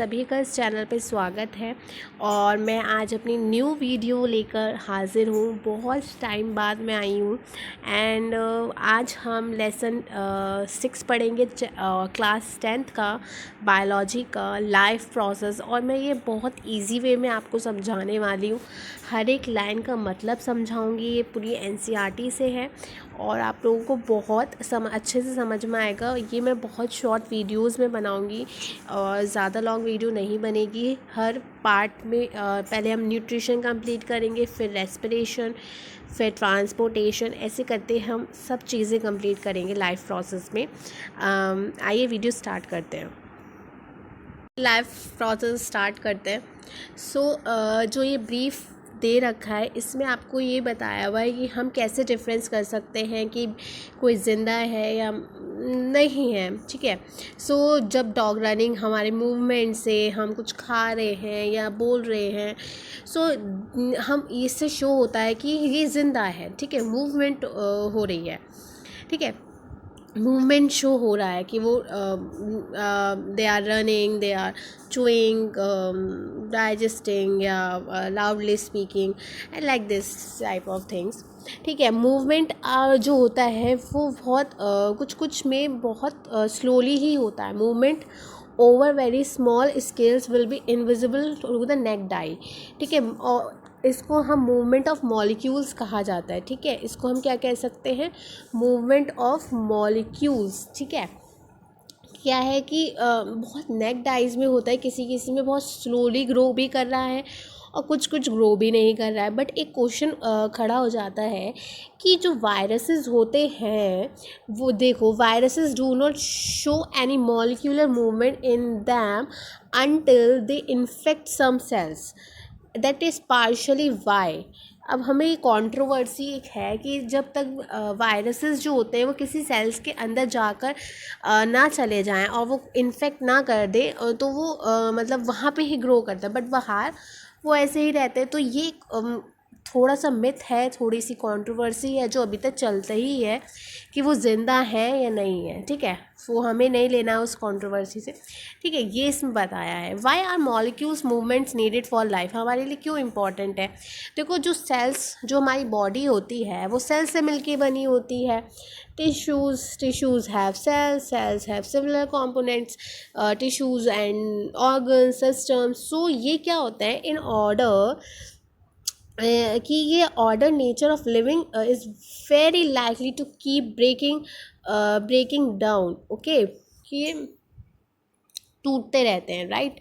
सभी का इस चैनल पे स्वागत है। और मैं आज अपनी न्यू वीडियो लेकर हाज़िर हूँ। बहुत टाइम बाद मैं आई हूँ एंड आज हम लेसन 6 पढ़ेंगे, क्लास 10th का बायोलॉजी का लाइफ प्रोसेस। और मैं ये बहुत इजी वे में आपको समझाने वाली हूँ। हर एक लाइन का मतलब समझाऊंगी। ये पूरी NCERT से है और आप लोगों को बहुत अच्छे से समझ में आएगा। ये मैं बहुत शॉर्ट वीडियोस में बनाऊंगी और ज़्यादा लॉन्ग वीडियो नहीं बनेगी। हर पार्ट में पहले हम न्यूट्रिशन कंप्लीट करेंगे, फिर रेस्पिरेशन, फिर ट्रांसपोर्टेशन, ऐसे करते हम सब चीज़ें कंप्लीट करेंगे लाइफ प्रोसेस में। आइए वीडियो स्टार्ट करते हैं। लाइफ प्रोसेस स्टार्ट करते हैं। जो ये ब्रीफ दे रखा है इसमें आपको ये बताया हुआ है कि हम कैसे डिफरेंस कर सकते हैं कि कोई ज़िंदा है या नहीं है। ठीक है। जब डॉग रनिंग, हमारे मूवमेंट से हम कुछ खा रहे हैं या बोल रहे हैं, हम इससे शो होता है कि ये ज़िंदा है। ठीक है, मूवमेंट हो रही है। ठीक है, मूवमेंट शो हो रहा है कि वो they are running, they are chewing, digesting या loudly speaking and like this type of things. ठीक है, मूवमेंट जो होता है वो बहुत कुछ कुछ में बहुत स्लोली ही होता है। Movement over very small scales will be invisible to the naked eye. ठीक है, और इसको हम मूवमेंट ऑफ मॉलिक्यूल्स कहा जाता है। ठीक है, इसको हम क्या कह सकते हैं, मूवमेंट ऑफ मॉलिक्यूल्स। ठीक है, क्या है कि बहुत नेक्ड आइज में होता है, किसी किसी में बहुत स्लोली ग्रो भी कर रहा है और कुछ कुछ ग्रो भी नहीं कर रहा है। बट एक क्वेश्चन खड़ा हो जाता है कि जो वायरसेस होते हैं वो देखो, viruses do not show any molecular movement in them until they infect some cells, that is partially why. अब हमें ये कॉन्ट्रोवर्सी एक है कि जब तक वायरसेस जो होते हैं वो किसी सेल्स के अंदर जाकर ना चले जाएं और वो इन्फेक्ट ना कर दे, तो वो मतलब वहाँ पे ही ग्रो करता है, बट बाहर वो ऐसे ही रहते हैं। तो ये थोड़ा सा मिथ है, थोड़ी सी कंट्रोवर्सी है जो अभी तक चलता ही है कि वो ज़िंदा है या नहीं है। ठीक है, वो हमें नहीं लेना उस कंट्रोवर्सी से। ठीक है, ये इसमें बताया है। Why are molecules movements needed for life, हमारे लिए क्यों इम्पॉर्टेंट है। देखो, जो सेल्स, जो हमारी बॉडी होती है वो सेल्स से मिलके बनी होती है। Tissues have cells have similar components, tissues and organ systems. ये क्या होता है, इन ऑर्डर कि ये order nature of living is very likely to keep breaking down. Okay, कि ये टूटते रहते हैं, राइट।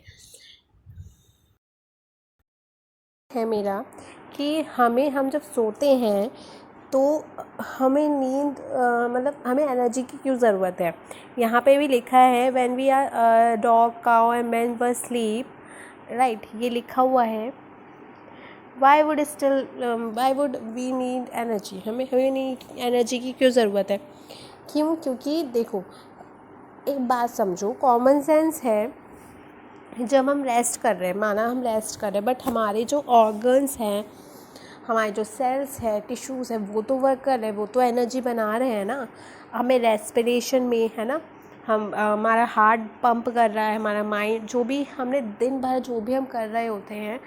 है मेरा कि हम जब सोते हैं तो हमें नींद मतलब हमें एनर्जी की क्यों ज़रूरत है। यहाँ पे भी लिखा है when we are dog cow and man were sleep, right, ये लिखा हुआ है। Why would we need energy, हमें एनर्जी की क्यों ज़रूरत है। क्योंकि देखो, एक बात समझो, कॉमन सेंस है। जब हम रेस्ट कर रहे हैं, माना हम रेस्ट कर रहे हैं, बट हमारे जो ऑर्गन्स हैं, हमारे जो सेल्स हैं, टिश्यूज़ हैं, वो तो वर्क कर रहे हैं, वो तो एनर्जी बना रहे हैं ना। हमें रेस्पिरेशन में, है ना, हमारा हार्ट पंप कर रहा है, हमारा माइंड, जो भी हमने दिन भर जो भी हम कर रहे होते हैं,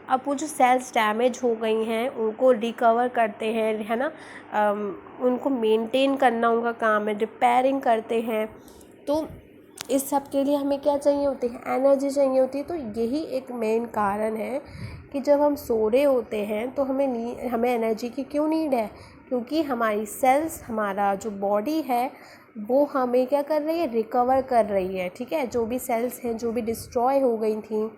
अब वो जो सेल्स डैमेज हो गई हैं उनको रिकवर करते हैं, है ना, उनको मेंटेन करना उनका काम है, रिपेयरिंग करते हैं। तो इस सब के लिए हमें क्या चाहिए होती है, एनर्जी चाहिए होती है। तो यही एक मेन कारण है कि जब हम सो रहे होते हैं तो हमें एनर्जी की क्यों नीड है, क्योंकि हमारी सेल्स, हमारा जो बॉडी है वो हमें क्या कर रही है, रिकवर कर रही है। ठीक है, जो भी सेल्स हैं जो भी डिस्ट्रॉय हो गई थी,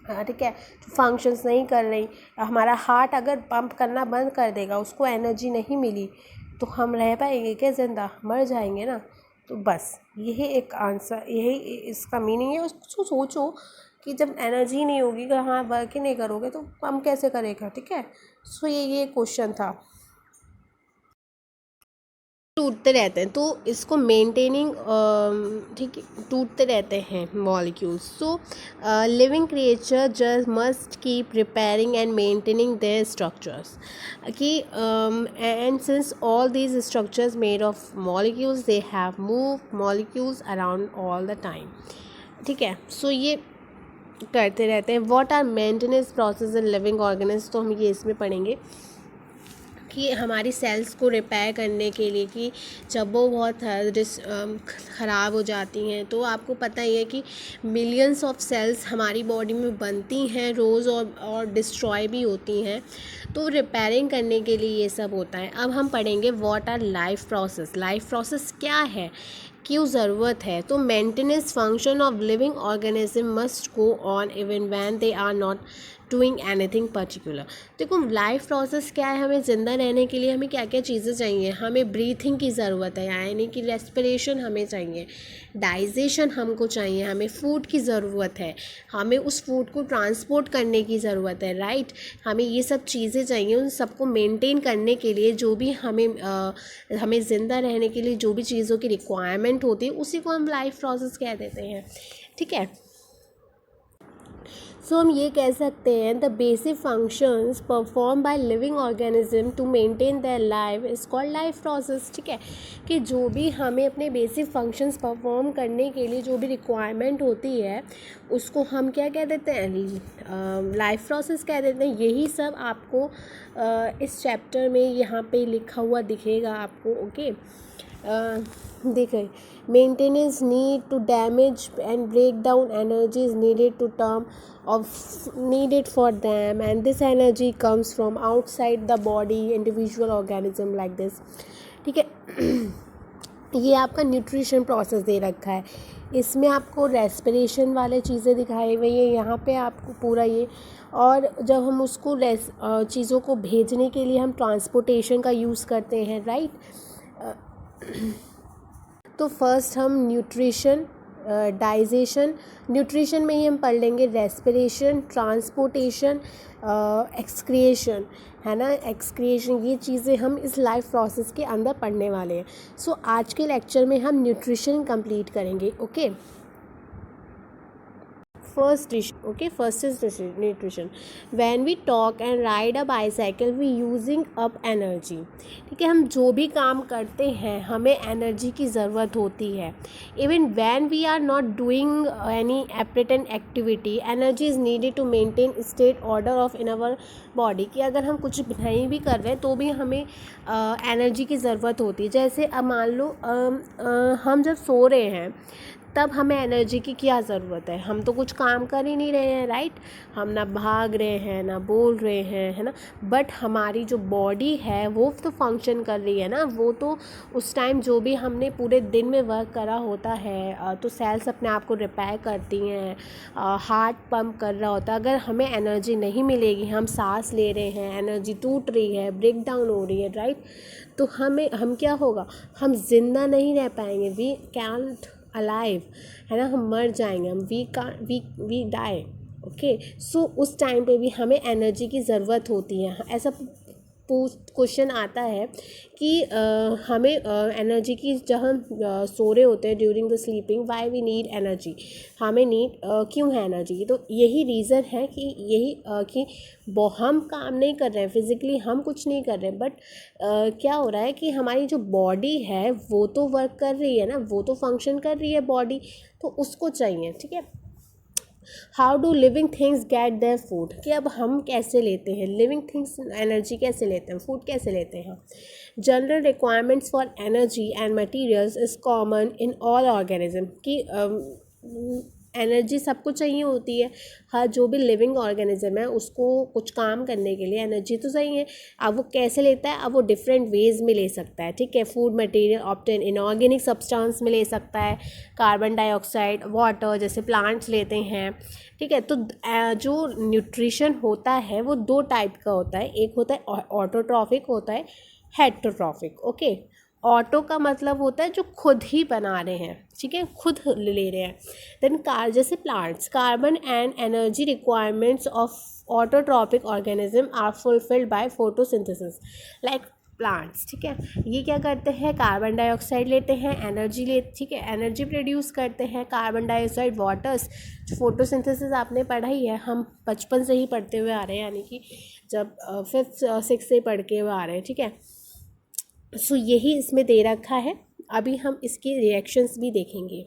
ठीक है, जो फंक्शंस नहीं कर रही, हमारा हार्ट अगर पंप करना बंद कर देगा, उसको एनर्जी नहीं मिली, तो हम रह पाएंगे क्या ज़िंदा, मर जाएंगे ना। तो बस यही एक आंसर, यही इसका मीनिंग है। उसको सोचो कि जब एनर्जी नहीं होगी, कि हाँ वर्क ही नहीं करोगे तो पंप कैसे करेगा। ठीक है, ये क्वेश्चन था। टूटते रहते हैं तो इसको मेंटेनिंग, ठीक है, टूटते रहते हैं molecules. Living creature just must keep repairing and maintaining their structures, कि and since all these structures made of molecules, they have move molecules around all the time. ठीक है, ये करते रहते हैं। What are maintenance process in living organism, तो हम ये इसमें पढ़ेंगे कि हमारी सेल्स को रिपेयर करने के लिए, कि जब वो बहुत ख़राब हो जाती हैं, तो आपको पता ही है कि मिलियंस ऑफ सेल्स हमारी बॉडी में बनती हैं रोज़ और डिस्ट्रॉय भी होती हैं, तो रिपेयरिंग करने के लिए ये सब होता है। अब हम पढ़ेंगे what are life process. Life process क्या है, क्यों ज़रूरत है। तो maintenance function of living organism must go on even when they are not doing anything particular. देखो लाइफ प्रोसेस क्या है, हमें ज़िंदा रहने के लिए हमें क्या क्या चीज़ें चाहिए। हमें ब्रीथिंग की ज़रूरत है, यानी कि रेस्पिरेशन हमें चाहिए, डाइजेशन हमको चाहिए, हमें फूड की ज़रूरत है, हमें उस फूड को ट्रांसपोर्ट करने की ज़रूरत है, राइट। हमें ये सब चीज़ें चाहिए, उन सबको मेंटेन करने के लिए जो भी हमें ज़िंदा रहने के लिए जो भी चीज़ों की रिक्वायरमेंट होती है, उसी को हम लाइफ प्रोसेस कह देते हैं, ठीक है। सो हम ये कह सकते हैं the basic functions perform by living organism to maintain their life is called life process, ठीक है। कि जो भी हमें अपने बेसिक फंक्शंस परफॉर्म करने के लिए जो भी रिक्वायरमेंट होती है, उसको हम क्या कह देते हैं, लाइफ प्रोसेस कह देते हैं। यही सब आपको इस चैप्टर में यहाँ पे लिखा हुआ दिखेगा आपको, ओके। देखिए, maintenance need to damage and break down energy is needed to term of needed for them, and this energy comes from outside the body individual organism like this, ठीक है। ये आपका न्यूट्रिशन प्रोसेस दे रखा है, इसमें आपको respiration वाले चीज़ें दिखाई हुई है यहाँ पे आपको पूरा ये। और जब हम उसको चीज़ों को भेजने के लिए हम ट्रांसपोर्टेशन का यूज़ करते हैं, राइट। तो फर्स्ट हम न्यूट्रिशन, डाइजेशन, न्यूट्रिशन में ही हम पढ़ लेंगे रेस्पिरेशन, ट्रांसपोर्टेशन, एक्सक्रिएशन, है ना, एक्सक्रिएशन। ये चीज़ें हम इस लाइफ प्रोसेस के अंदर पढ़ने वाले हैं। सो आज के लेक्चर में हम न्यूट्रिशन कंप्लीट करेंगे, okay. First is nutrition. When we talk and ride a bicycle we using up energy, ठीक है। हम जो भी काम करते हैं हमें एनर्जी की ज़रूरत होती है। Even when we are not doing any apparent activity energy is needed to maintain state order of in our body, कि अगर हम कुछ नहीं भी कर रहे हैं तो भी हमें एनर्जी की ज़रूरत होती है। जैसे अब मान लो हम जब सो रहे हैं तब हमें एनर्जी की क्या ज़रूरत है, हम तो कुछ काम कर ही नहीं रहे हैं, राइट। हम ना भाग रहे हैं ना बोल रहे हैं, है ना, बट हमारी जो बॉडी है वो तो फंक्शन कर रही है ना, वो तो उस टाइम जो भी हमने पूरे दिन में वर्क करा होता है तो सेल्स अपने आप को रिपेयर करती हैं, हार्ट पंप कर रहा होता है। अगर हमें एनर्जी नहीं मिलेगी, हम सांस ले रहे हैं, एनर्जी टूट रही है, ब्रेक डाउन हो रही है, राइट, तो हम क्या होगा, हम जिंदा नहीं रह पाएंगे, वी कैंट अलाइव, है ना, हम मर जाएंगे, हम वी डाई, ओके। सो उस टाइम पे भी हमें एनर्जी की ज़रूरत होती है। ऐसा क्वेश्चन आता है कि हमें एनर्जी की, जब हम सो रहे होते हैं during the sleeping, why we need energy, हमें नीड क्यों है एनर्जी की। तो यही रीज़न है कि हम काम नहीं कर रहे हैं फिज़िकली, हम कुछ नहीं कर रहे हैं, बट क्या हो रहा है कि हमारी जो बॉडी है वो तो वर्क कर रही है ना, वो तो फंक्शन कर रही है बॉडी, तो उसको चाहिए, ठीक है। How do living things get their food, कि अब हम कैसे लेते हैं लिविंग थिंग्स एनर्जी, कैसे लेते हैं फूड, कैसे लेते हैं। General requirements for energy and materials is common in all organism, कि एनर्जी सबको चाहिए होती है, हर जो भी लिविंग ऑर्गेनिज्म है उसको कुछ काम करने के लिए एनर्जी तो चाहिए। अब वो कैसे लेता है, अब वो डिफरेंट वेज में ले सकता है, ठीक है। Food material obtain inorganic substance में ले सकता है, कार्बन डाइऑक्साइड, वाटर, जैसे प्लांट्स लेते हैं, ठीक है। तो जो न्यूट्रिशन होता है वो दो टाइप का होता है, एक होता है ऑटोट्रॉफिक, होता है हेटरोट्रॉफिक, ओके। ऑटो का मतलब होता है जो खुद ही बना रहे हैं, ठीक है, खुद ले रहे हैं। देन जैसे plants, carbon and energy requirements of autotrophic organism are fulfilled by photosynthesis, like plants, ठीक है। ये क्या करते हैं, कार्बन डाइऑक्साइड लेते हैं, एनर्जी ठीक है, एनर्जी प्रोड्यूस करते हैं। कार्बन डाइऑक्साइड वाटर्स, जो फोटोसिंथेसिस आपने पढ़ा ही है, हम बचपन से ही पढ़ते हुए आ रहे हैं, यानी कि जब 5th 6th से पढ़ के हुए आ रहे हैं, ठीक है। सो यही इसमें दे रखा है। अभी हम इसकी रिएक्शंस भी देखेंगे।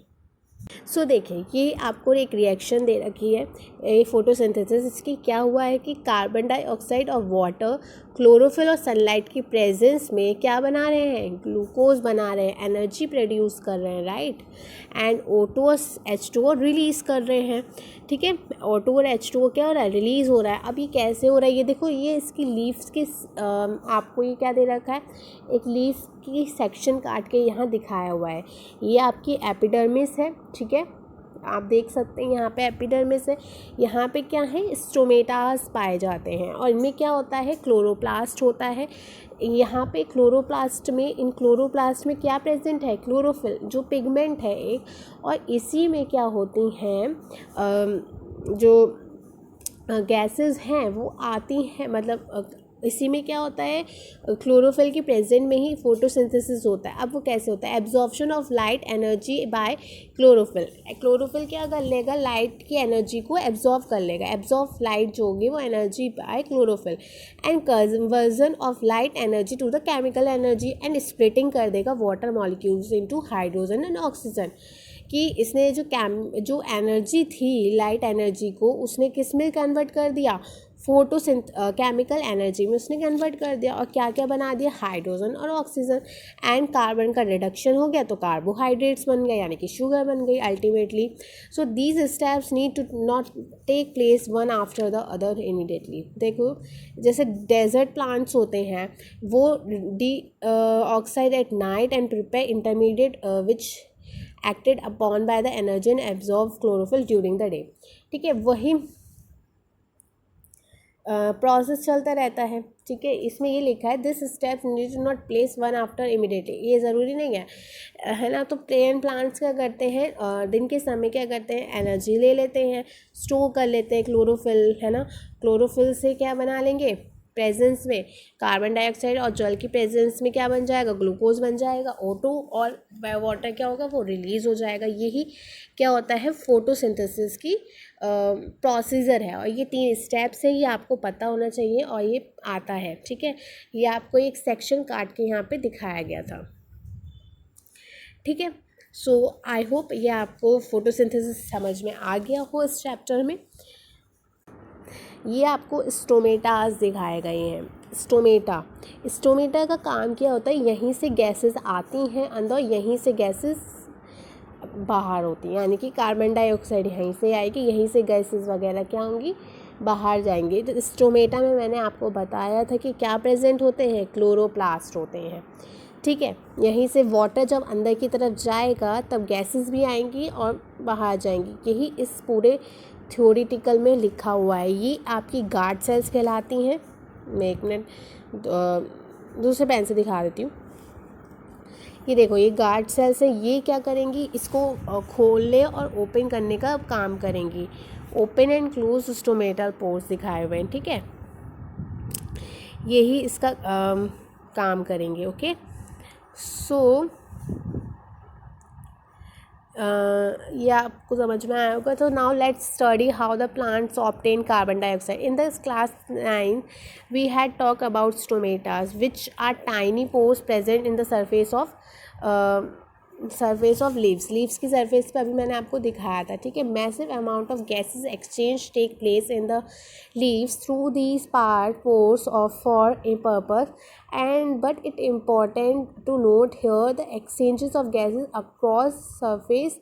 सो देखिए, ये आपको एक रिएक्शन दे रखी है, ये फोटोसिंथेसिस। इसकी क्या हुआ है कि कार्बन डाइऑक्साइड और वाटर, क्लोरोफिल और सनलाइट की प्रेजेंस में क्या बना रहे हैं, ग्लूकोज बना रहे हैं, एनर्जी प्रोड्यूस कर रहे हैं, राइट। एंड O2 और H2O रिलीज़ कर रहे हैं, ठीक है। O2 और H2O क्या हो रहा है, रिलीज़ हो रहा है। अब ये कैसे हो रहा है, ये देखो, ये इसकी लीव्स की आपको ये क्या दे रखा है, एक लीफ की सेक्शन काट के यहाँ दिखाया हुआ है। ये आपकी एपिडर्मिस है, ठीक है, आप देख सकते हैं यहाँ पे एपिडर्मिस है। यहाँ पे क्या है, स्टोमेटास पाए जाते हैं और इनमें क्या होता है, क्लोरोप्लास्ट होता है। यहाँ पे क्लोरोप्लास्ट में, इन क्लोरोप्लास्ट में क्या प्रेजेंट है, क्लोरोफिल जो पिगमेंट है एक, और इसी में क्या होती हैं जो गैसेस हैं वो आती हैं, मतलब इसी में क्या होता है, क्लोरोफिल की प्रेजेंट में ही फोटोसिंथेसिस होता है। अब वो कैसे होता है, absorption of light energy by chlorophyll. Chlorophyll क्या कर लेगा, लाइट की एनर्जी को एब्जॉर्ब कर लेगा, एब्जॉर्ब लाइट जो होगी वो energy by chlorophyll, and conversion of light energy to the chemical energy, and splitting कर देगा water molecules into hydrogen and oxygen. कि इसने जो एनर्जी थी, लाइट एनर्जी को उसने किस में कन्वर्ट कर दिया, केमिकल एनर्जी में उसने कन्वर्ट कर दिया, और क्या क्या बना दिया, हाइड्रोजन और ऑक्सीजन। एंड कार्बन का रिडक्शन हो गया तो कार्बोहाइड्रेट्स बन गए, यानी कि शुगर बन गई ultimately. So these steps need to not take place one after the other immediately. देखो, जैसे डेजर्ट प्लांट्स होते हैं, वो dioxide at night and prepare intermediate which acted upon by the energy and absorb chlorophyll during the day, ठीक है। वही process चलता रहता है, ठीक है। इसमें ये लिखा है, this steps need to not place one after immediately, ये ज़रूरी नहीं है ना। तो प्लेन प्लांट्स क्या करते हैं, दिन के समय क्या करते हैं, एनर्जी ले लेते हैं, स्टोर कर लेते हैं क्लोरोफिल, है ना। क्लोरोफिल से क्या बना लेंगे, प्रेजेंस में कार्बन डाइऑक्साइड, और जल की प्रेजेंस में क्या बन जाएगा, ग्लूकोज बन जाएगा, O2, और वाटर क्या होगा, वो रिलीज़ हो जाएगा। यही क्या होता है, फोटोसिंथेसिस की प्रोसीजर है। और ये 3 स्टेप्स है, ये आपको पता होना चाहिए, और ये आता है, ठीक है। ये आपको एक सेक्शन काट के यहाँ पे दिखाया गया था, ठीक है। सो आई होप ये आपको फोटोसिंथेसिस समझ में आ गया हो इस चैप्टर में। ये आपको स्टोमेटास दिखाए गए हैं। स्टोमेटा का काम क्या होता है, यहीं से गैसेस आती हैं अंदर, यहीं से गैसेस बाहर होती हैं, यानी कि कार्बन डाइऑक्साइड यहीं से आएगी, यहीं से गैसेस वगैरह क्या होंगी, बाहर जाएंगी। तो स्टोमेटा में मैंने आपको बताया था कि क्या प्रेजेंट होते हैं, क्लोरोप्लास्ट होते हैं, ठीक है। यहीं से वाटर जब अंदर की तरफ जाएगा तब गैसेस भी आएंगी और बाहर जाएंगी। यही इस पूरे थ्योरेटिकल में लिखा हुआ है। ये आपकी गार्ड सेल्स कहलाती हैं। मैं एक मिनट दूसरे पेन से दिखा देती हूँ। ये देखो, ये गार्ड सेल्स है, ये क्या करेंगी, इसको खोलने और ओपन करने का काम करेंगी। Open and close stomatal pores दिखाए हुए हैं, ठीक है। यही इसका काम करेंगे, ओके। सो ये आपको समझ में आया होगा। तो now let's study how the plants obtain carbon dioxide. In this class 9 we had talk about stomatas which are tiny pores present in the surface of leaves की सरफेस पे अभी मैंने आपको दिखाया था, ठीक है। Massive amount of gases exchange take place in the leaves through these pores of for a purpose, and but it important to note here the exchanges of gases across surface,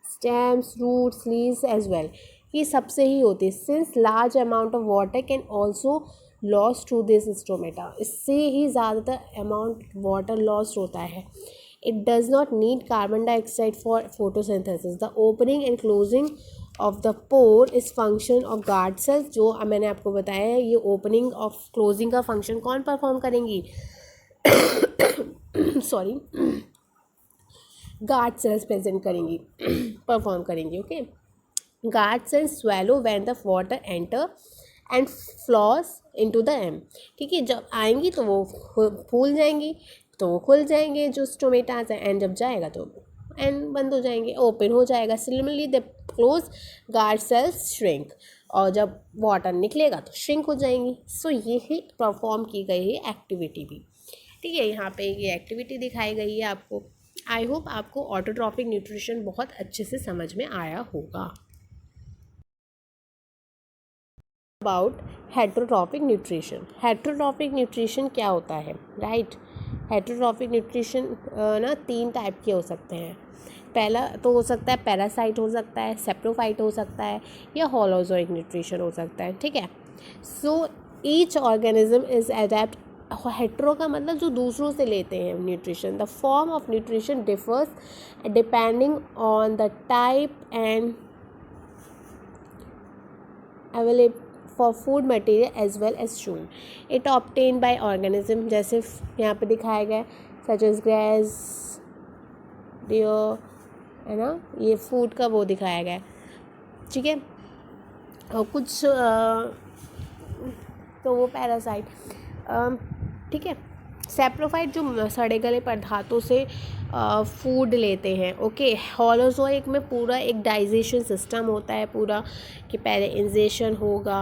stems, roots, leaves as well. ये सबसे ही होती है, since large amount of water can also lost to this stomata, इससे ही ज़्यादातर amount water lost होता है. It does not need carbon dioxide for photosynthesis. The opening and closing of the pore is function of guard cells. जो मैंने आपको बताया है, ये opening of closing का function कौन परफॉर्म करेंगी सॉरी guard cells प्रेजेंट करेंगी, परफॉर्म करेंगी, okay. guard cells swallow when the water enter and flows into the M, ठीक है। जब आएंगी तो वो फूल जाएंगी, तो वो खुल जाएंगे जो स्टोमेटास है, एंड जब जाएगा तो एंड बंद हो जाएंगे, ओपन हो जाएगा। Similarly the close guard cells shrink, और जब वाटर निकलेगा तो श्रिंक हो जाएंगी। सो यही परफॉर्म की गई है एक्टिविटी भी, ठीक है। यहाँ पे ये एक्टिविटी दिखाई गई है आपको। आई होप आपको ऑटोट्रॉफिक न्यूट्रिशन बहुत अच्छे से समझ में आया होगा। About heterotrophic nutrition. Heterotrophic nutrition क्या होता है, राइट? हेटरोट्रॉफिक न्यूट्रिशन ना 3 टाइप के हो सकते हैं। पहला तो हो सकता है पैरासाइट हो सकता है, सेप्रोफाइट हो सकता है, या होलोजोइक न्यूट्रिशन हो सकता है, ठीक है। So each organism is adept. Hetero का मतलब जो दूसरों से लेते हैं nutrition. The form of nutrition differs depending on the type and available for food material as well as shun it obtain by organism, जैसे यहाँ पे दिखाया गया सच एज ग्रेस, डियर, है ना, ये फूड का वो दिखाया गया है, ठीक है। और कुछ तो वो पैरासाइट, ठीक है। सेप्रोफाइट जो सड़े गले पदार्थों से फूड लेते हैं, ओके। होलोजोइक में पूरा एक डाइजेशन सिस्टम होता है पूरा, कि पहले इंजेशन होगा,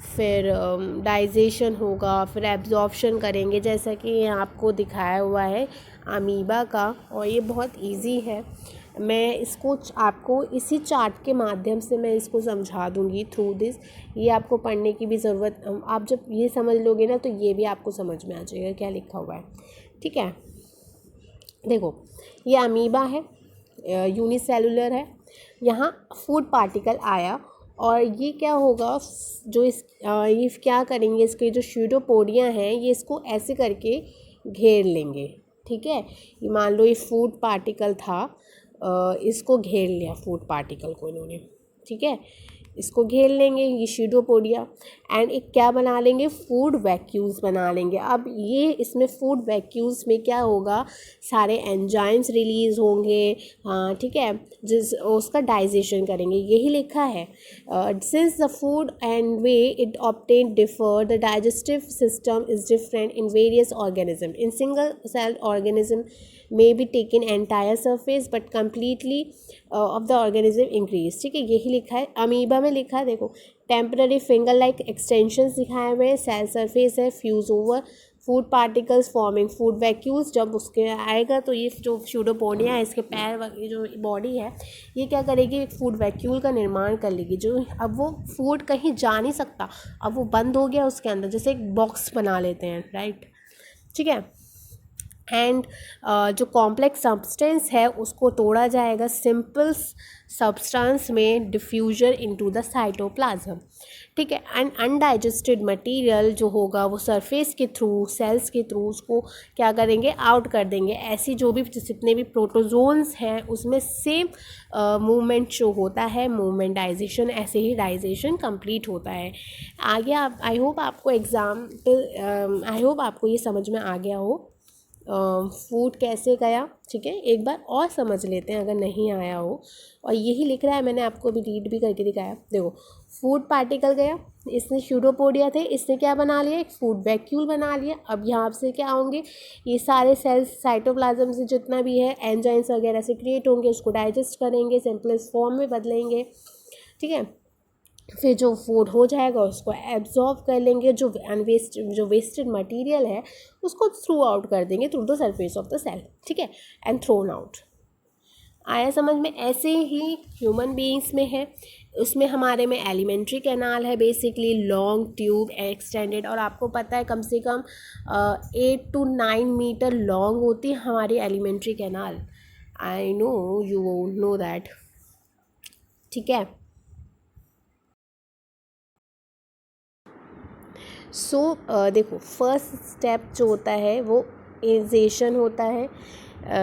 फिर डाइजेशन होगा, फिर एब्जॉर्प्शन करेंगे, जैसा कि यहाँ आपको दिखाया हुआ है अमीबा का। और ये बहुत इजी है, मैं इसको आपको इसी चार्ट के माध्यम से मैं इसको समझा दूंगी थ्रू दिस। ये आपको पढ़ने की भी ज़रूरत, आप जब ये समझ लोगे ना तो ये भी आपको समझ में आ जाएगा क्या लिखा हुआ है, ठीक है। देखो, ये अमीबा है, यूनिसेलुलर है। यहाँ फूड पार्टिकल आया और ये क्या होगा, जो ये क्या करेंगे, इसके जो स्यूडोपोडिया हैं ये इसको ऐसे करके घेर लेंगे, ठीक है। ये मान लो ये फूड पार्टिकल था, इसको घेर लिया फूड पार्टिकल को इन्होंने, ठीक है। इसको घेर लेंगे ये स्यूडोपोडिया, एंड एक क्या बना लेंगे, फूड वैक्यूल्स बना लेंगे। अब ये इसमें फूड वैक्यूल्स में क्या होगा, सारे एंजाइम्स रिलीज होंगे, हाँ ठीक है, जिस उसका डाइजेशन करेंगे, यही लिखा है। Since the food and way it obtain differ, the digestive system is different in various organism. In single celled organism may be taken entire surface but completely of the organism increase, ठीक है, यही लिखा है। Amoeba में लिखा है, देखो, temporary finger like extensions दिखाए हुए हैं, सेल सरफेस है, fuse over food particles forming food vacuoles. जब उसके आएगा तो ये जो स्यूडोपोडिया है, इसके पैर, ये जो बॉडी है, ये क्या करेगी, एक फूड वैक्यूल का निर्माण कर लेगी, जो अब वो फूड कहीं जा नहीं सकता, अब वो बंद हो गया उसके अंदर, जैसे एक बॉक्स बना लेते हैं, राइट, ठीक है। एंड जो कॉम्प्लेक्स सब्सटेंस है उसको तोड़ा जाएगा सिंपल सब्सटेंस में, डिफ्यूजन इनटू द साइटोप्लाज्म, ठीक है। एंड अनडाइजेस्टेड मटेरियल जो होगा वो सरफेस के थ्रू, सेल्स के थ्रू उसको क्या करेंगे, आउट कर देंगे। ऐसी जो भी जितने भी प्रोटोजोन्स हैं उसमें सेम मूवमेंट जो होता है, मूवमेंट डाइजेशन, ऐसे ही डाइजेशन कंप्लीट होता है। आगे आप, आई होप आपको एग्जाम्पल, आई होप आपको ये समझ में आ गया हो फूड कैसे गया, ठीक है। एक बार और समझ लेते हैं अगर नहीं आया हो, और यही लिख रहा है, मैंने आपको अभी रीड भी करके दिखाया। देखो, फूड पार्टिकल गया, इसने स्यूडोपोडिया थे, इसने क्या बना लिया, एक फूड वैक्यूल बना लिया। अब यहाँ से क्या होंगे, ये सारे सेल्स साइटोप्लाज्म से जितना भी है एंजाइम्स वगैरह से क्रिएट होंगे, उसको डाइजेस्ट करेंगे, सिंपलेस्ट फॉर्म में बदलेंगे, ठीक है। फिर जो फूड हो जाएगा उसको एब्जॉर्ब कर लेंगे, जो वेस्टेड मटेरियल है उसको थ्रू आउट कर देंगे through the surface of the cell, ठीक है, एंड थ्रोन आउट। आया समझ में? ऐसे ही ह्यूमन बीइंग्स में है, उसमें हमारे में एलिमेंट्री कैनाल है, बेसिकली लॉन्ग ट्यूब एक्सटेंडेड, और आपको पता है कम से कम 8 to 9 मीटर लॉन्ग होती है हमारी alimentary canal. I know you know that, ठीक है। सो देखो, फर्स्ट स्टेप जो होता है वो इंजेशन होता है,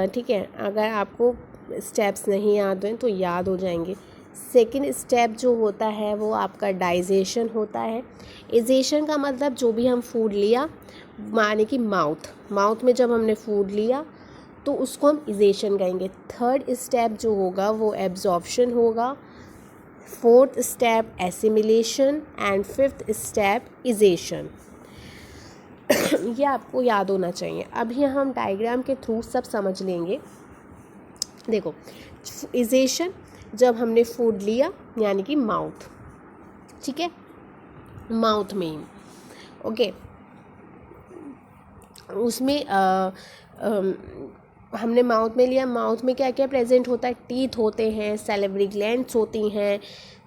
ठीक है। अगर आपको स्टेप्स नहीं याद हैं तो याद हो जाएंगे। सेकंड स्टेप जो होता है वो आपका डाइजेशन होता है। इजेशन का मतलब जो भी हम फूड लिया, माने कि माउथ में जब हमने फूड लिया तो उसको हम इजेशन कहेंगे। थर्ड स्टेप जो होगा वो एब्जॉर्प्शन होगा। Fourth step assimilation and fifth step egestion. ये आपको याद होना चाहिए। अभी हम डायग्राम के थ्रू सब समझ लेंगे। देखो, इजेशन जब हमने फूड लिया यानी कि माउथ, ठीक है, माउथ में ही, ओके, उसमें हमने माउथ में लिया, माउथ में क्या क्या प्रेजेंट होता है, टीथ होते हैं, सैलिवरी ग्लैंड्स होती हैं,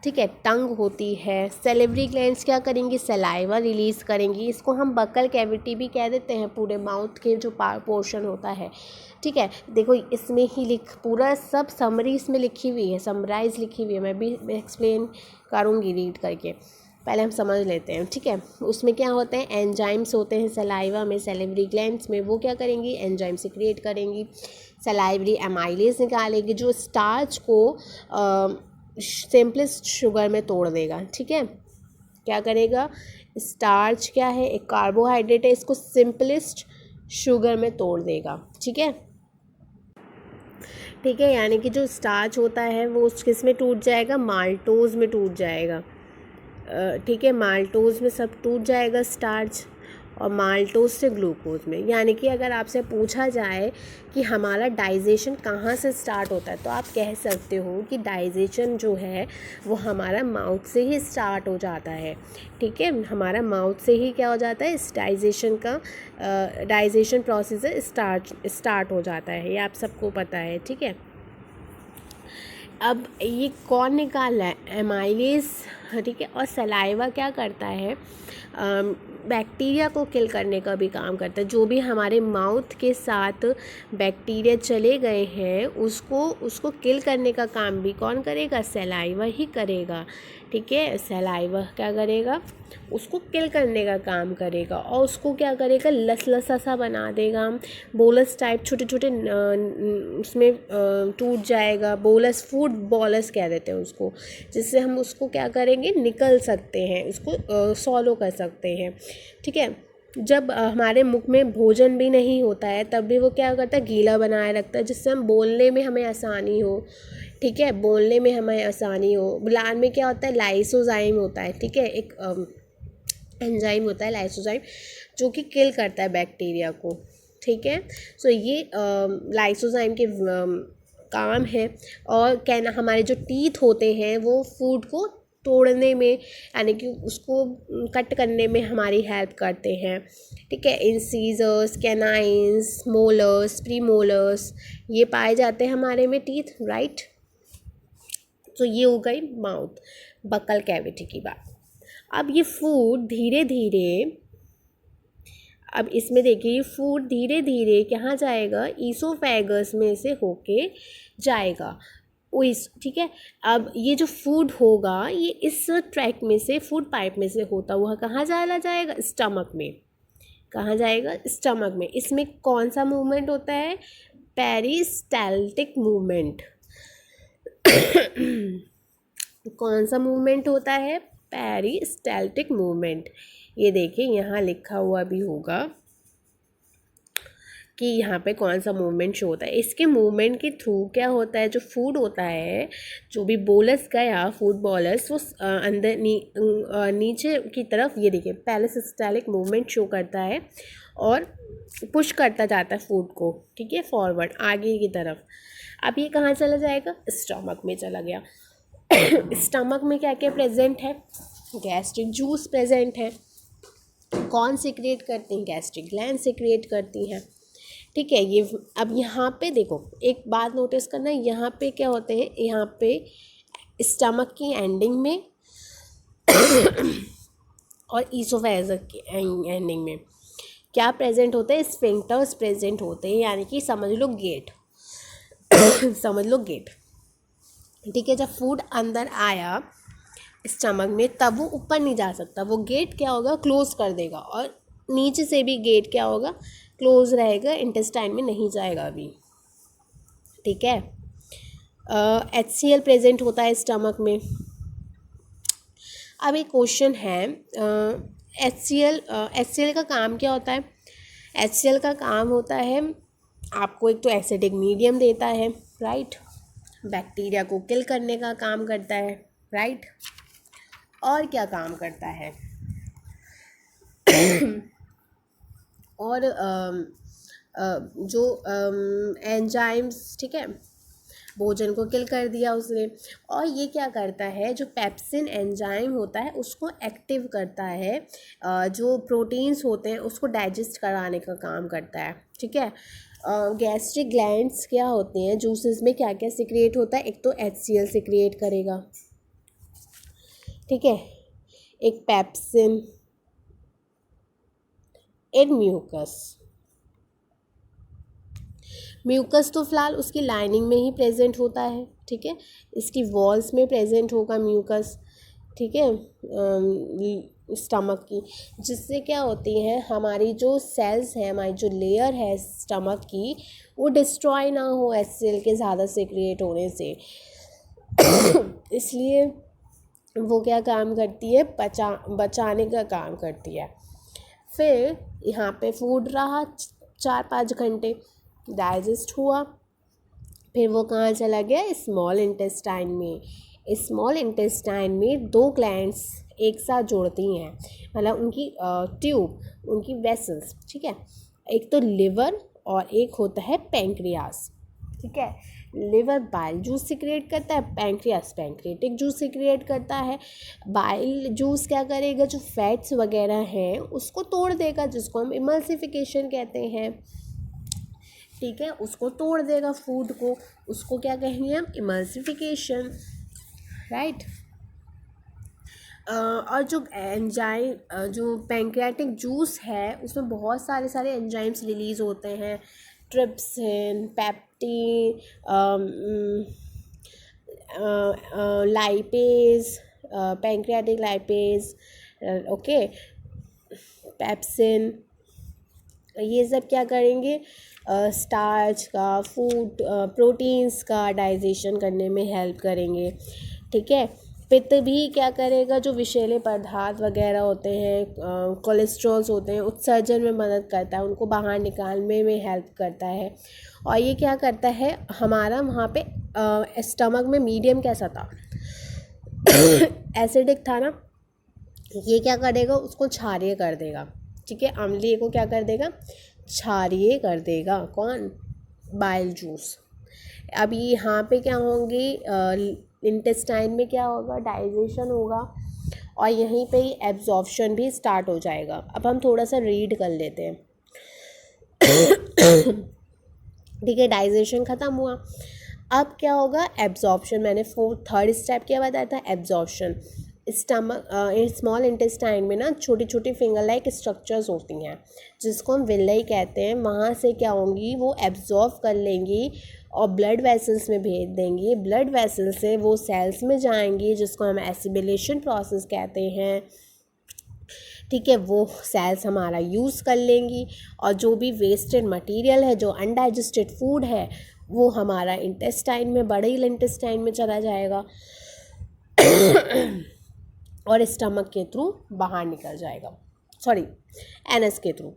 ठीक है, टंग होती है। सैलिवरी ग्लैंड्स क्या करेंगी, सलाइवा रिलीज़ करेंगी, इसको हम बकल कैविटी भी कह देते हैं, पूरे माउथ के जो पोर्शन होता है, ठीक है। देखो इसमें ही पूरा सब समरी इसमें लिखी हुई है, समराइज लिखी हुई है, मैं भी एक्सप्लेन करूँगी रीड करके, पहले हम समझ लेते हैं, ठीक है। उसमें क्या होते हैं, एंजाइम्स होते हैं सलाइवा में, सैलिवरी ग्लैंड्स में, वो क्या करेंगी, एंजाइम सिक्रिएट करेंगी, सलाइवरी एमाइलेज निकालेगी जो स्टार्च को सिंपलेस्ट शुगर में तोड़ देगा, ठीक है। क्या करेगा, स्टार्च क्या है, एक कार्बोहाइड्रेट है, इसको सिंपलेस्ट शुगर में तोड़ देगा, ठीक है, ठीक है। यानी कि जो स्टार्च होता है वो किस में टूट जाएगा, माल्टोज में टूट जाएगा, ठीक है, माल्टोज में सब टूट जाएगा स्टार्च, और माल्टोज से ग्लूकोज में। यानी कि अगर आपसे पूछा जाए कि हमारा डाइजेशन कहाँ से स्टार्ट होता है, तो आप कह सकते हो कि डाइजेशन जो है वो हमारा माउथ से ही स्टार्ट हो जाता है, ठीक है। हमारा माउथ से ही क्या हो जाता है, इस डाइजेशन का डाइजेशन प्रोसेस स्टार्ट हो जाता है, ये आप सबको पता है, ठीक है। अब ये कौन निकाल रहा है, एमाइलेज, ठीक है। और सलाइवा क्या करता है, बैक्टीरिया को किल करने का भी काम करता है, जो भी हमारे माउथ के साथ बैक्टीरिया चले गए हैं उसको किल करने का काम भी कौन करेगा, सलाइवा ही करेगा, ठीक है। सलाइवा क्या करेगा, उसको किल करने का काम करेगा, और उसको क्या करेगा, लसलसा सा बना देगा, बोलस टाइप छोटे छोटे उसमें टूट जाएगा, बोलस, फूड बॉलस कह देते हैं उसको, जिससे हम उसको क्या करेंगे, निकल सकते हैं, उसको सॉलो कर सकते हैं, ठीक है। जब हमारे मुख में भोजन भी नहीं होता है तब भी वो क्या करता है, गीला बनाए रखता है, जिससे हम बोलने में हमें आसानी हो, ठीक है, बोलने में हमें आसानी हो। बुलान में क्या होता है, लाइसोजाइम होता है, ठीक है, एक एंजाइम होता है लाइसोजाइम, जो कि किल करता है बैक्टीरिया को, ठीक है। सो ये लाइसोजाइम के काम है। और कहना, हमारे जो टीथ होते हैं वो फूड को तोड़ने में, यानी कि उसको कट करने में हमारी हेल्प करते हैं, ठीक है। इंसीजर्स, कैनाइंस, मोलर्स, प्रीमोलर्स, ये पाए जाते हैं हमारे में टीथ, राइट। तो ये हो गई माउथ, बकल कैविटी की बात। अब ये फूड धीरे धीरे, अब इसमें देखिए ये फूड धीरे धीरे कहाँ जाएगा, ईसोफेगस में से होके जाएगा, ठीक है। अब ये जो फूड होगा ये इस ट्रैक में से, फूड पाइप में से होता हुआ कहाँ चला जाएगा, स्टमक में, कहाँ जाएगा, स्टमक में। इसमें कौन सा मूवमेंट होता है, पेरिस्टाल्टिक मूवमेंट कौन सा मूवमेंट होता है, पेरिस्टाल्टिक मूवमेंट। ये देखिए यहाँ लिखा हुआ भी होगा कि यहाँ पे कौन सा मूवमेंट शो होता है। इसके मूवमेंट के थ्रू क्या होता है, जो फूड होता है, जो भी बोलस गया, फूड बॉलस, वो अंदर नीचे की तरफ, ये देखिए पेरिस्टाल्टिक मूवमेंट शो करता है और पुश करता जाता है फूड को, ठीक है, फॉरवर्ड, आगे की तरफ। अब ये कहाँ चला जाएगा, स्टमक में चला गया। स्टमक में क्या क्या प्रेजेंट है, गैस्ट्रिक जूस प्रेजेंट है, कौन सिक्रिएट करती हैं, गैस्ट्रिक ग्लैंड सिक्रिएट करती हैं, ठीक है। ये अब यहाँ पे देखो एक बात नोटिस करना, यहाँ पे क्या होते हैं, यहाँ पे स्टमक की एंडिंग में और ईसोफेगस की एंडिंग में क्या प्रेजेंट होते हैं, स्फिंक्टर्स प्रेजेंट होते हैं, यानी कि समझ लो गेट समझ लो गेट, ठीक है। जब फूड अंदर आया स्टमक में तब वो ऊपर नहीं जा सकता, वो गेट क्या होगा, क्लोज कर देगा, और नीचे से भी गेट क्या होगा, क्लोज रहेगा, इंटेस्टाइन में नहीं जाएगा अभी, ठीक है। HCl प्रेजेंट होता है स्टमक में। अब एक क्वेश्चन है, HCl का काम क्या होता है, HCl का काम होता है, आपको एक तो एसिडिक मीडियम देता है, राइट, बैक्टीरिया को किल करने का काम करता है, राइट, और क्या काम करता है और जो एंजाइम्स, ठीक है, भोजन को किल कर दिया उसने। और ये क्या करता है, जो पेप्सिन एंजाइम होता है उसको एक्टिव करता है, जो प्रोटीन्स होते हैं उसको डाइजेस्ट कराने का काम करता है, ठीक है। गैस्ट्रिक ग्लैंड्स क्या होते हैं, जूसेस में क्या क्या सिक्रिएट होता है, एक तो HCl सिक्रिएट करेगा, ठीक है, एक पेप्सिन, एक म्यूकस। म्यूकस तो फिलहाल उसकी लाइनिंग में ही प्रेजेंट होता है, ठीक है, इसकी वॉल्स में प्रेजेंट होगा म्यूकस, ठीक है, स्टमक की, जिससे क्या होती है हमारी जो सेल्स हैं, हमारी जो लेयर है स्टमक की, वो डिस्ट्रॉय ना हो HCl के ज़्यादा सिक्रिएट होने से। इसलिए वो क्या काम करती है, बचाने का काम करती है। फिर यहाँ पे फूड रहा 4-5 घंटे, डाइजेस्ट हुआ, फिर वो कहाँ चला गया, स्मॉल इंटेस्टाइन में। स्मॉल इंटेस्टाइन में 2 ग्लैंड्स एक साथ जोड़ती हैं, मतलब उनकी ट्यूब, उनकी वेसल्स, ठीक है, एक तो लिवर और एक होता है पैंक्रियास, ठीक है। लिवर बाइल जूस सिक्रिएट करता है, पैंक्रियास पैंक्रियाटिक जूस सिक्रिएट करता है। बाइल जूस क्या करेगा, जो फैट्स वगैरह हैं उसको तोड़ देगा, जिसको हम इमल्सिफिकेशन कहते हैं, ठीक है, उसको तोड़ देगा फूड को, उसको क्या कहेंगे हम, इमल्सिफिकेशन, राइट। और जो एंजाइम, जो पैंक्रियाटिक जूस है उसमें बहुत सारे एंजाइम्स रिलीज़ होते हैं, trypsin, pepsin, lipase, pancreatic lipase, okay, pepsin, ये सब क्या करेंगे, स्टार्च का, फूड प्रोटीन्स का डाइजेशन करने में हेल्प करेंगे, ठीक है। पित्त भी क्या करेगा, जो विषैले पदार्थ वगैरह होते हैं, कोलेस्ट्रॉल्स होते हैं, उत्सर्जन में मदद करता है, उनको बाहर निकालने में हेल्प करता है। और ये क्या करता है, हमारा वहाँ पे स्टमक में मीडियम कैसा था, एसिडिक था ना, ये क्या करेगा, उसको क्षारीय कर देगा, ठीक है, अम्लीय को क्या कर देगा, क्षारीय कर देगा, कौन, बाइल जूस। अब यहाँ पे क्या होंगे, इंटेस्टाइन में क्या होगा, डाइजेशन होगा, और यहीं पे ही एब्जॉर्प्शन भी स्टार्ट हो जाएगा। अब हम थोड़ा सा रीड कर लेते हैं, ठीक है, डाइजेशन ख़त्म हुआ, अब क्या होगा, एब्जॉर्प्शन। मैंने थर्ड स्टेप क्या बताया था, एब्जॉर्प्शन। स्टमक, स्मॉल इंटेस्टाइन में ना छोटी छोटी फिंगर लाइक स्ट्रक्चर्स होती हैं, जिसको हम विलाई कहते हैं, वहाँ से क्या होंगी, वो एब्जॉर्व कर लेंगी और ब्लड वेसल्स में भेज देंगी, ब्लड वेसल से वो सेल्स में जाएंगी, जिसको हम एसिमिलेशन प्रोसेस कहते हैं, ठीक है, वो सेल्स हमारा यूज़ कर लेंगी, और जो भी वेस्टेड मटेरियल है, जो अनडाइजेस्टेड फूड है, वो हमारा इंटेस्टाइन में, बड़े इंटेस्टाइन में चला जाएगा और स्टमक के थ्रू बाहर निकल जाएगा, सॉरी, एनएस के थ्रू,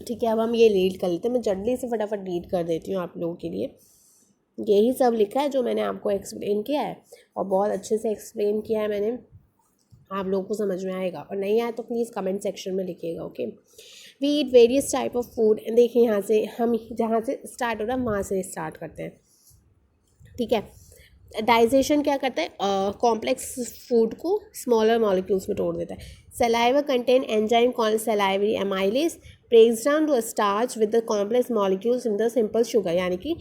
ठीक है। अब हम ये रीड कर लेते हैं, मैं जल्दी से फटाफट रीड कर देती हूँ आप लोगों के लिए। यही सब लिखा है जो मैंने आपको एक्सप्लेन किया है, और बहुत अच्छे से एक्सप्लेन किया है मैंने, आप लोगों को समझ में आएगा, और नहीं आया तो प्लीज़ कमेंट सेक्शन में लिखिएगा, okay. We eat various type of food, देखिए यहाँ से हम जहाँ से स्टार्ट हो रहा है वहाँ से स्टार्ट करते हैं, ठीक है। डाइजेशन क्या करता है, कॉम्प्लेक्स फूड को स्मॉलर मॉलिक्यूल्स में तोड़ देता है। Saliva contain enzyme called salivary amylase breaks down to starch with the complex molecules in the simple sugar, यानी कि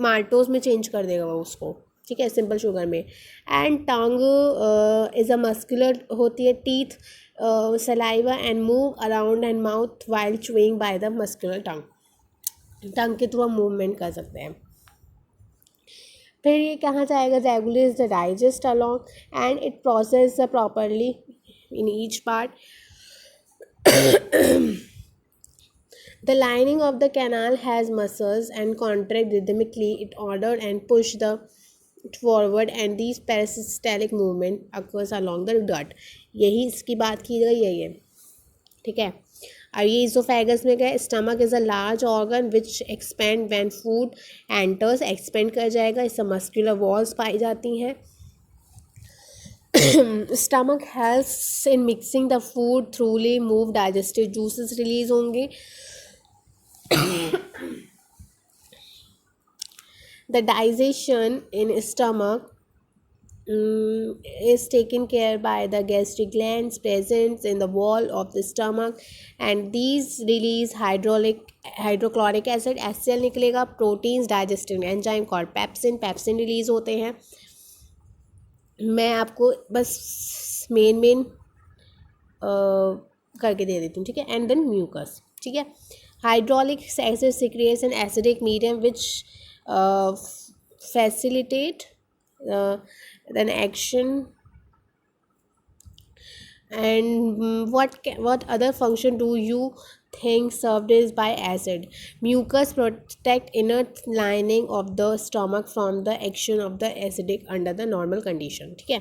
माल्टोज में चेंज कर देगा वो उसको, ठीक है, सिंपल शुगर में। And tongue is a muscular होती है, teeth, saliva and move around and mouth while chewing by the muscular tongue के थ्रू हम मूवमेंट कर सकते हैं। फिर ये कहाँ जाएगा, regulates the digest along and it process properly in each part. The lining of the canal has muscles and contract rhythmically in order and push the forward, and these peristaltic movement occurs along the gut. यही इसकी बात की गई है ये, ठीक है। और ये इसोफेगस में गए, stomach is a large organ which expand when food enters, expand कर जाएगा, इससे मस्कुलर वॉल्स पाई जाती हैं। Stomach helps in mixing the food थ्रूली move, digestive juices release होंगे। The digestion in stomach is taken care by the gastric glands present in the wall of the stomach, and these release hydrochloric acid, HCl निकलेगा, proteins, digestive enzyme called pepsin release होते हैं. मैं आपको बस main करके दे देती हूँ, ठीक है. एंड देन म्यूकस, ठीक है. Hydrochloric acid secretes an acidic medium which facilitate then action. And what other function do you think served is by acid? Mucus protect inner lining of the stomach from the action of the acidic under the normal condition, ठीक है.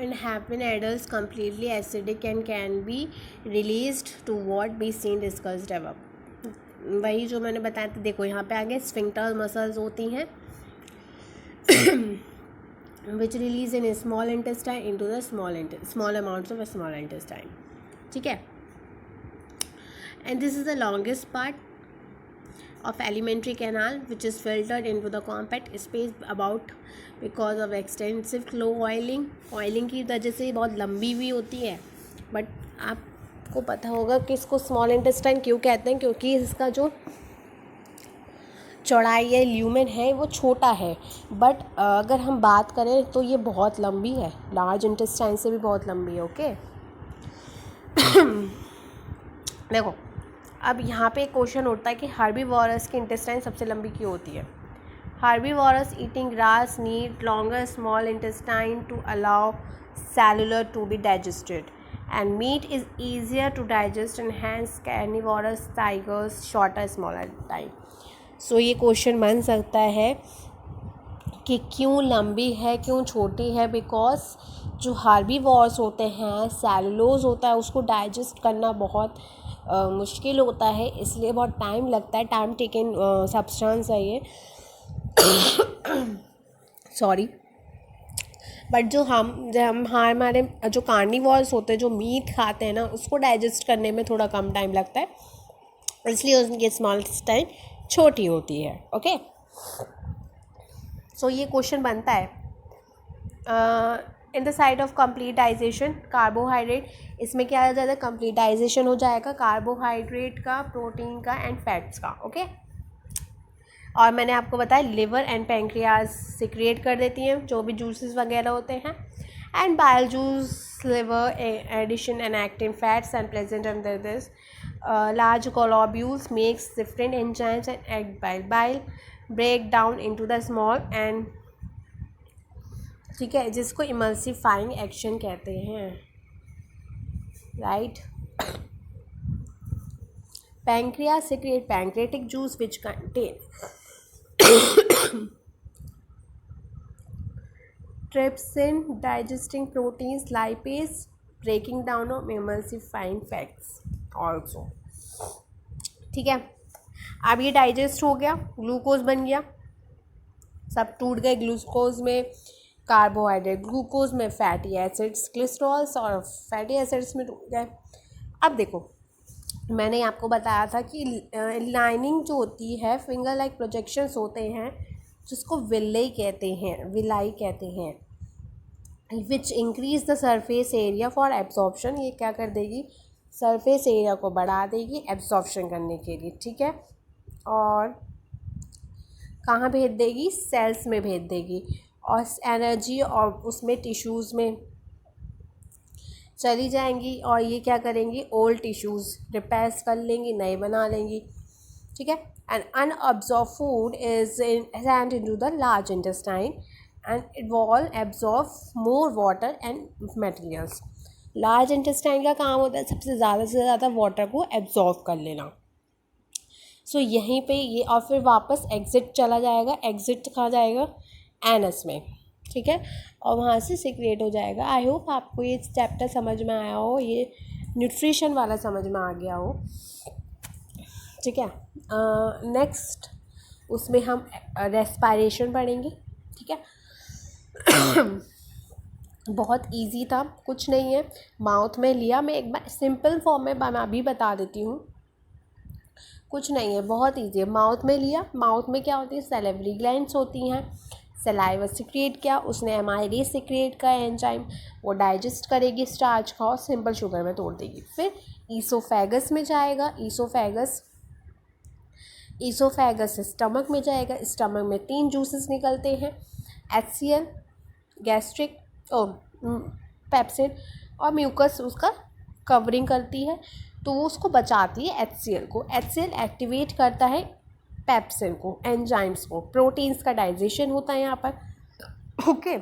And happen adults completely acidic and can be released to what be seen discussed above. वही जो मैंने बताया था, देखो यहाँ पे आगे स्फिंक्टर मसल्स होती हैं विच release in small intestine into the small amounts of small intestine, ठीक है. And this is the longest part of alimentary canal which is filtered into the compact space about because of extensive slow oiling की वजह से बहुत लंबी भी होती है. बट आपको पता होगा कि इसको स्मॉल इंटेस्टाइन क्यों कहते हैं, क्योंकि इसका जो चौड़ाई है, ल्यूमेन है, वो छोटा है. बट अगर हम बात करें तो ये बहुत लंबी है, लार्ज इंटेस्टाइन से भी बहुत लंबी है. ओके देखो अब यहाँ पे एक क्वेश्चन उठता है कि हार्बीवोरस की इंटेस्टाइन सबसे लंबी क्यों होती है. Herbivorous eating grass need longer small intestine to allow cellular to be digested and meat is easier to digest and hence carnivorous tigers shorter smaller time. So ये क्वेश्चन बन सकता है कि क्यों लंबी है, क्यों छोटी है. बिकॉज जो हार्बीवोर्स होते हैं, सेलुलोज होता है, उसको डाइजेस्ट करना बहुत मुश्किल होता है, इसलिए बहुत टाइम लगता है. टाइम टेकन सब्सटेंस है ये सॉरी. बट जो हमारे जो कार्निवोर्स होते हैं, जो मीट खाते हैं ना, उसको डाइजेस्ट करने में थोड़ा कम टाइम लगता है, इसलिए उनकी स्मॉल इंटेस्टाइन छोटी होती है. ओके सो ये क्वेश्चन बनता है in the side of complete digestion carbohydrate. इसमें क्या हो जाएगा, कंप्लीट डाइजेशन हो जाएगा कार्बोहाइड्रेट का, प्रोटीन का एंड फैट्स का. ओके और मैंने आपको बताया लिवर एंड पैंक्रियाज सिक्रिएट कर देती हैं जो भी जूसेस वगैरह होते हैं. And bile juice, liver addition and active fats and present under this large globules makes different enzymes and act bile break down into the small and, ठीक है, जिसको इमल्सिफाइंग एक्शन कहते हैं, right. Pancreas secrete pancreatic juice which contain trypsin, digesting proteins, lipase, breaking down of emulsifying fats also. ठीक है, अब ये digest हो गया, ग्लूकोज बन गया, सब टूट गए ग्लूकोज में कार्बोहाइड्रेट, ग्लूकोज में फैटी एसिड्स, कोलेस्ट्रॉल्स और फैटी एसिड्स में टूट गए. अब देखो मैंने आपको बताया था कि लाइनिंग जो होती है, फिंगर लाइक प्रोजेक्शंस होते हैं जिसको विलाई कहते हैं, which increase the surface area for absorption. ये क्या कर देगी, सरफेस एरिया को बढ़ा देगी एब्जॉर्प्शन करने के लिए, ठीक है. और कहाँ भेज देगी, सेल्स में भेज देगी, और एनर्जी और उसमें टिश्यूज़ में चली जाएंगी, और ये क्या करेंगी, ओल्ड टिश्यूज़ रिपेयर्स कर लेंगी, नए बना लेंगी, ठीक है. And unabsorbed food is sent into the large intestine and it will absorb more water and materials. Large intestine का काम होता है सबसे ज़्यादा से ज़्यादा वाटर को एब्जॉर्ब कर लेना. सो यहीं पे ये, और फिर वापस एग्जिट चला जाएगा, एग्जिट कहाँ जाएगा, एनस में, ठीक है, और वहाँ से सिक्रेट हो जाएगा. आई होप आपको ये चैप्टर समझ में आया हो, ये न्यूट्रिशन वाला समझ में आ गया हो, ठीक है. नेक्स्ट उसमें हम रेस्पायरेशन पढ़ेंगे, ठीक है. बहुत इजी था, कुछ नहीं है, माउथ में लिया. मैं एक बार सिंपल फॉर्म में मैं अभी बता देती हूँ, कुछ नहीं है, बहुत इजी है. माउथ में लिया, माउथ में क्या होती है, सैलिवरी ग्लैंड्स होती हैं, सलाइवा सिक्रिएट किया, उसने एमाइलेज सिक्रिएट का एंजाइम, वो डाइजेस्ट करेगी स्टार्च का और सिंपल शुगर में तोड़ देगी। फिर ईसोफेगस में जाएगा, ईसोफेगस स्टमक में जाएगा, स्टमक में 3 जूसेस निकलते हैं, HCl, गैस्ट्रिक और पेप्सिन, और म्यूकस उसका कवरिंग करती है, तो वो उसको बचाती है HCl को। HCl एक्टिवेट करता है पेप्सिन को, एंजाइम्स को, प्रोटीन्स का डाइजेशन होता है यहाँ पर। ओके,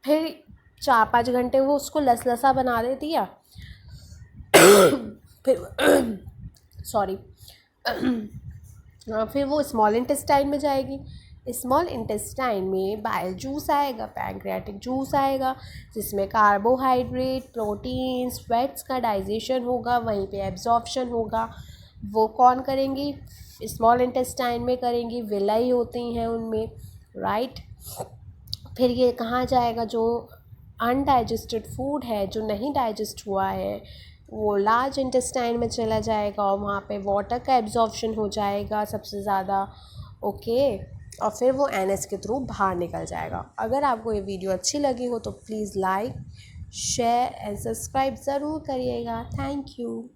फिर 4-5 घंटे वो उसको लसलसा बना देती है। फिर सॉरी फिर वो स्मॉल इंटेस्टाइन में जाएगी। स्मॉल इंटेस्टाइन में बाइल जूस आएगा, पैंक्रियाटिक जूस आएगा, जिसमें कार्बोहाइड्रेट, प्रोटीन्स, फैट्स का डाइजेशन होगा, वहीं पे एब्जॉर्प्शन होगा। वो कौन करेंगी? स्मॉल इंटेस्टाइन में करेंगी, विलाई होती हैं उनमें, राइट। फिर ये कहाँ जाएगा? जो अनडाइजेस्टेड फूड है, जो नहीं डाइजेस्ट हुआ है, वो लार्ज इंटेस्टाइन में चला जाएगा और वहाँ पे वाटर का एब्जॉर्प्शन हो जाएगा सबसे ज़्यादा। ओके, और फिर वो एनएस के थ्रू बाहर निकल जाएगा। अगर आपको ये वीडियो अच्छी लगी हो तो please like, share and subscribe ज़रूर करिएगा। Thank you.